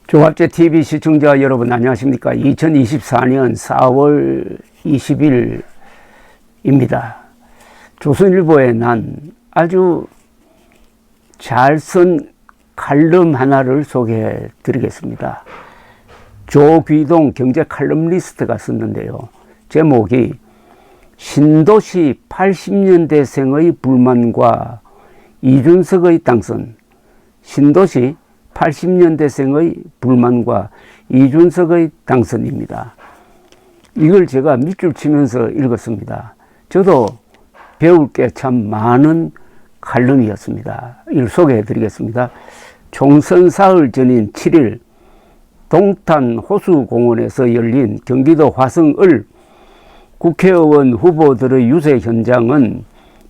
종합제 TV 시청자 여러분 안녕하십니까? 2024년 4월 20일입니다. 조선일보에 난 아주 잘 쓴 칼럼 하나를 소개해 드리겠습니다. 조귀동 경제 칼럼니스트가 썼는데요. 제목이 신도시 80년대생의 불만과 이준석의 당선. 신도시 80년대생의 불만과 이준석의 당선입니다. 이걸 제가 밑줄 치면서 읽었습니다. 저도 배울 게 참 많은 칼럼이었습니다. 이걸 소개해 드리겠습니다. 총선 사흘 전인 7일 동탄 호수공원에서 열린 경기도 화성을 국회의원 후보들의 유세 현장은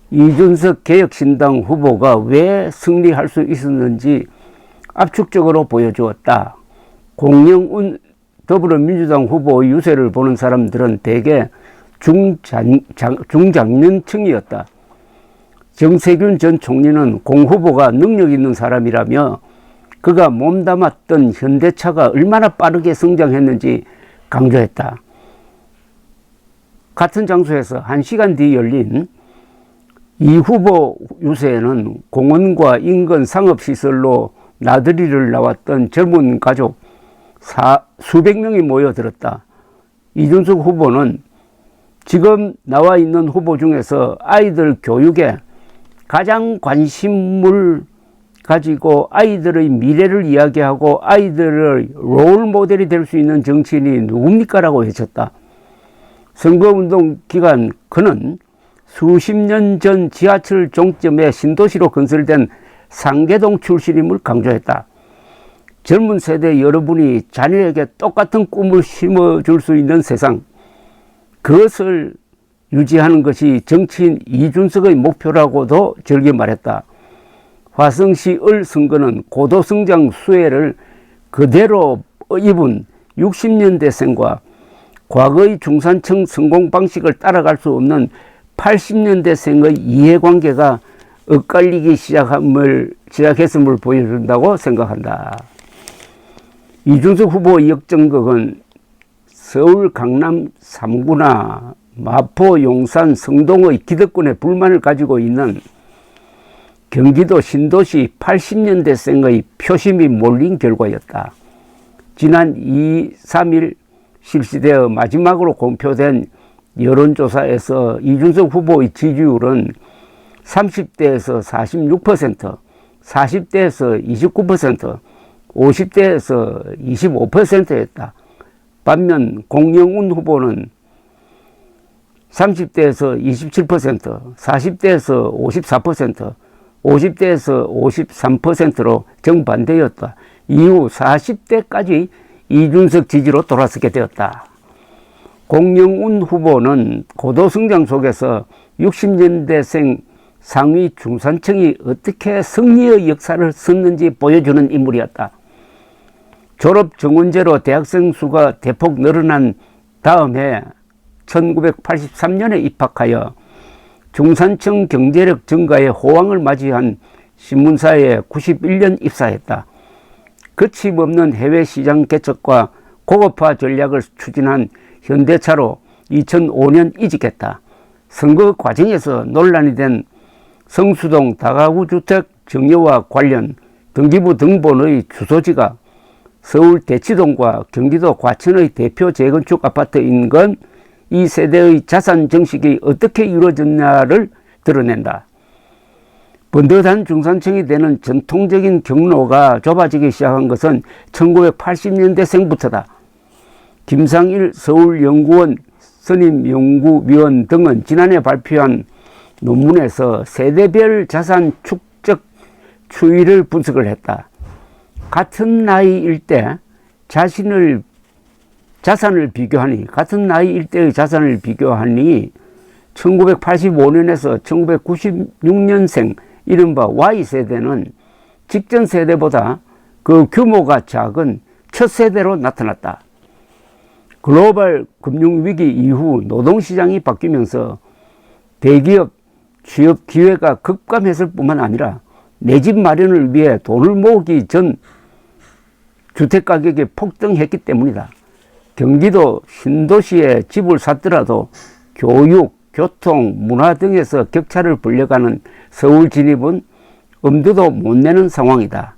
이준석 개혁신당 후보가 왜 승리할 수 있었는지 압축적으로 보여주었다. 공영훈 더불어민주당 후보의 유세를 보는 사람들은 대개 중장년층이었다. 정세균 전 총리는 공 후보가 능력 있는 사람이라며 그가 몸담았던 현대차가 얼마나 빠르게 성장했는지 강조했다. 같은 장소에서 1시간 뒤 열린 이 후보 유세에는 공원과 인근 상업시설로 나들이를 나왔던 젊은 가족 수백 명이 모여들었다. 이준석 후보는 지금 나와 있는 후보 중에서 아이들 교육에 가장 관심을 가지고 아이들의 미래를 이야기하고 아이들의 롤 모델이 될 수 있는 정치인이 누굽니까? 라고 외쳤다. 선거운동 기간 그는 수십 년 전 지하철 종점에 신도시로 건설된 상계동 출신임을 강조했다. 젊은 세대 여러분이 자녀에게 똑같은 꿈을 심어줄 수 있는 세상, 그것을 유지하는 것이 정치인 이준석의 목표라고도 절개 말했다. 화성시 을 선거는 고도성장 수혜를 그대로 입은 60년대생과 과거의 중산층 성공 방식을 따라갈 수 없는 80년대생의 이해관계가 엇갈리기 시작했음을 보여준다고 생각한다. 이준석 후보 역전극은 서울 강남 3구나 마포 용산 성동의 기득권의 불만을 가지고 있는 경기도 신도시 80년대생의 표심이 몰린 결과였다. 지난 2, 3일 실시되어 마지막으로 공표된 여론조사에서 이준석 후보의 지지율은 30대에서 46%, 40대에서 29%, 50대에서 25%였다. 반면 공영훈 후보는 30대에서 27%, 40대에서 54%, 50대에서 53%로 정반대였다. 이후 40대까지 이준석 지지로 돌아서게 되었다. 공영훈 후보는 고도성장 속에서 60년대생 상위 중산층이 어떻게 승리의 역사를 썼는지 보여주는 인물이었다. 졸업 정원제로 대학생 수가 대폭 늘어난 다음 해 1983년에 입학하여 중산층 경제력 증가의 호황을 맞이한 신문사에 91년 입사했다. 거침없는 해외 시장 개척과 고급화 전략을 추진한 현대차로 2005년 이직했다. 선거 과정에서 논란이 된 성수동 다가구 주택 정여와 관련 등기부 등본의 주소지가 서울 대치동과 경기도 과천의 대표 재건축 아파트인 건 이 세대의 자산 정식이 어떻게 이루어졌냐를 드러낸다. 번듯한 중산층이 되는 전통적인 경로가 좁아지기 시작한 것은 1980년대생부터다. 김상일 서울연구원 선임연구위원 등은 지난해 발표한 논문에서 세대별 자산 축적 추이를 분석을 했다. 같은 나이일 때 같은 나이일 때의 자산을 비교하니 1985년에서 1996년생 이른바 Y세대는 직전 세대보다 그 규모가 작은 첫 세대로 나타났다. 글로벌 금융위기 이후 노동시장이 바뀌면서 대기업 취업 기회가 급감했을 뿐만 아니라 내 집 마련을 위해 돈을 모으기 전 주택가격이 폭등했기 때문이다. 경기도 신도시에 집을 샀더라도 교육, 교통, 문화 등에서 격차를 벌려가는 서울 진입은 엄두도 못 내는 상황이다.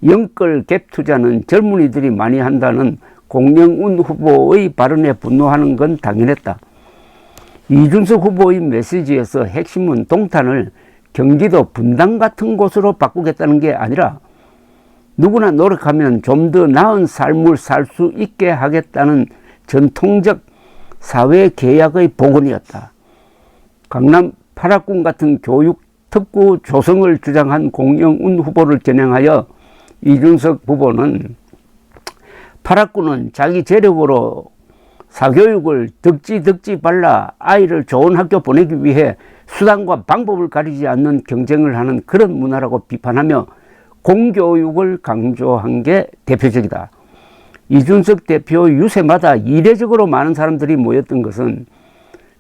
영끌 갭 투자는 젊은이들이 많이 한다는 공영운 후보의 발언에 분노하는 건 당연했다. 이준석 후보의 메시지에서 핵심은 동탄을 경기도 분당 같은 곳으로 바꾸겠다는 게 아니라 누구나 노력하면 좀 더 나은 삶을 살 수 있게 하겠다는 전통적 사회 계약의 복원이었다. 강남 8학군 같은 교육 특구 조성을 주장한 공영운 후보를 겨냥하여 이준석 후보는 8학군은 자기 재력으로 사교육을 덕지 발라 아이를 좋은 학교 보내기 위해 수단과 방법을 가리지 않는 경쟁을 하는 그런 문화라고 비판하며 공교육을 강조한 게 대표적이다. 이준석 대표 유세마다 이례적으로 많은 사람들이 모였던 것은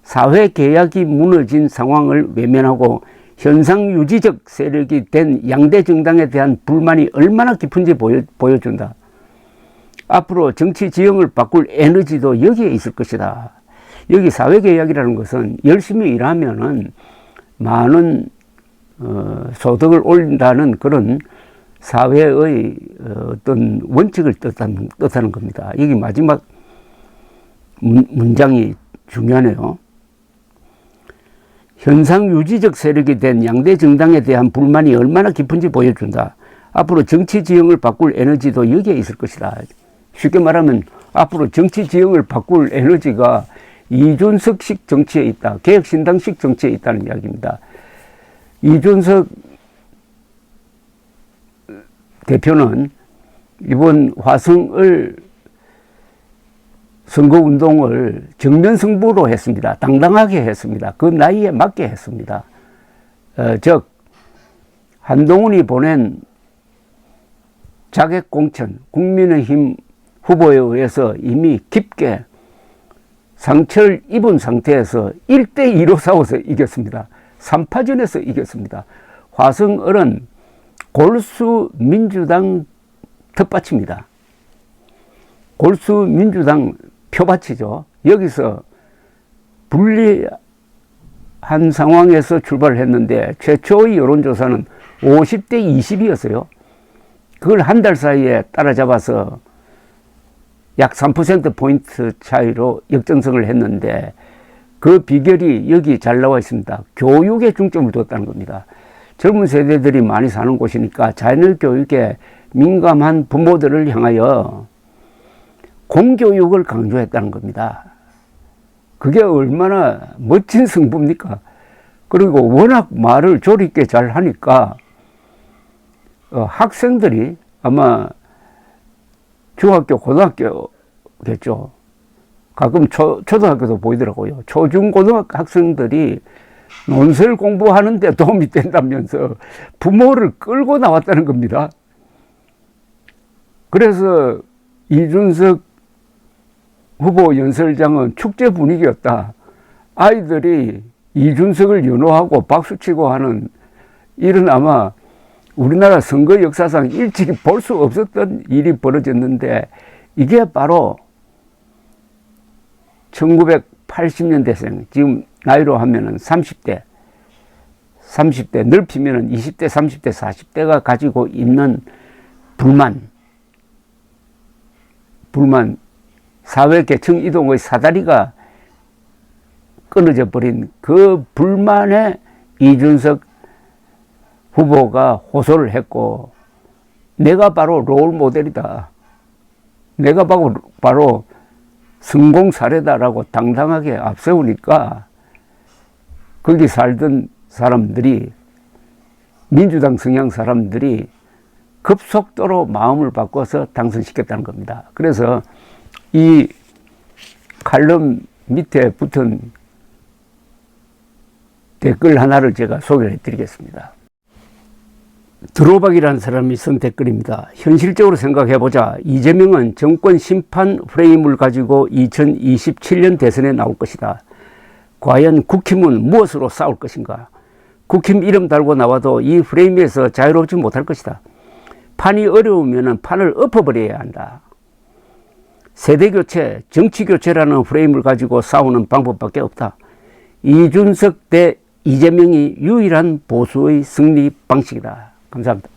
사회계약이 무너진 상황을 외면하고 현상 유지적 세력이 된 양대 정당에 대한 불만이 얼마나 깊은지 보여준다. 앞으로 정치 지형을 바꿀 에너지도 여기에 있을 것이다. 여기 사회계약이라는 것은 열심히 일하면은 많은 소득을 올린다는 그런 사회의 어떤 원칙을 뜻하는 겁니다. 여기 마지막 문장이 중요하네요. 현상 유지적 세력이 된 양대 정당에 대한 불만이 얼마나 깊은지 보여준다. 앞으로 정치 지형을 바꿀 에너지도 여기에 있을 것이다. 쉽게 말하면 앞으로 정치 지형을 바꿀 에너지가 이준석식 정치에 있다. 개혁신당식 정치에 있다는 이야기입니다. 이준석 대표는 이번 화성을 선거운동을 정면승부로 했습니다. 당당하게 했습니다. 그 나이에 맞게 했습니다. 즉 한동훈이 보낸 자객공천, 국민의힘 후보에 의해서 이미 깊게 상처를 입은 상태에서 1대2로 싸워서 이겼습니다. 3파전에서 이겼습니다. 화성을은 골수민주당 텃밭입니다. 골수민주당 표밭이죠. 여기서 불리한 상황에서 출발을 했는데 최초의 여론조사는 50대 20이었어요. 그걸 한 달 사이에 따라잡아서 약 3%포인트 차이로 역전승을 했는데 그 비결이 여기 잘 나와 있습니다. 교육에 중점을 뒀다는 겁니다. 젊은 세대들이 많이 사는 곳이니까 자녀 교육에 민감한 부모들을 향하여 공교육을 강조했다는 겁니다. 그게 얼마나 멋진 승부입니까? 그리고 워낙 말을 조리있게 잘 하니까 학생들이 아마 중학교, 고등학교겠죠. 가끔 초등학교도 보이더라고요. 초중 고등학교 학생들이 논술 공부하는데 도움이 된다면서 부모를 끌고 나왔다는 겁니다. 그래서 이준석 후보 연설장은 축제 분위기였다. 아이들이 이준석을 연호하고 박수치고 하는 일은 아마 우리나라 선거 역사상 일찍이 볼 수 없었던 일이 벌어졌는데 이게 바로 1980년대생, 지금 나이로 하면은 30대 넓히면은 20대, 30대, 40대가 가지고 있는 불만, 사회 계층 이동의 사다리가 끊어져 버린 그 불만에 이준석 후보가 호소를 했고, 내가 바로 롤 모델이다. 내가 바로 성공 사례다라고 당당하게 앞세우니까 거기 살던 사람들이, 민주당 성향 사람들이 급속도로 마음을 바꿔서 당선시켰다는 겁니다. 그래서 이 칼럼 밑에 붙은 댓글 하나를 제가 소개를 해드리겠습니다. 드로박이라는 사람이 쓴 댓글입니다. 현실적으로 생각해보자. 이재명은 정권 심판 프레임을 가지고 2027년 대선에 나올 것이다. 과연 국힘은 무엇으로 싸울 것인가? 국힘 이름 달고 나와도 이 프레임에서 자유롭지 못할 것이다. 판이 어려우면 판을 엎어버려야 한다. 세대교체, 정치교체라는 프레임을 가지고 싸우는 방법밖에 없다. 이준석 대 이재명이 유일한 보수의 승리 방식이다. 감사합니다.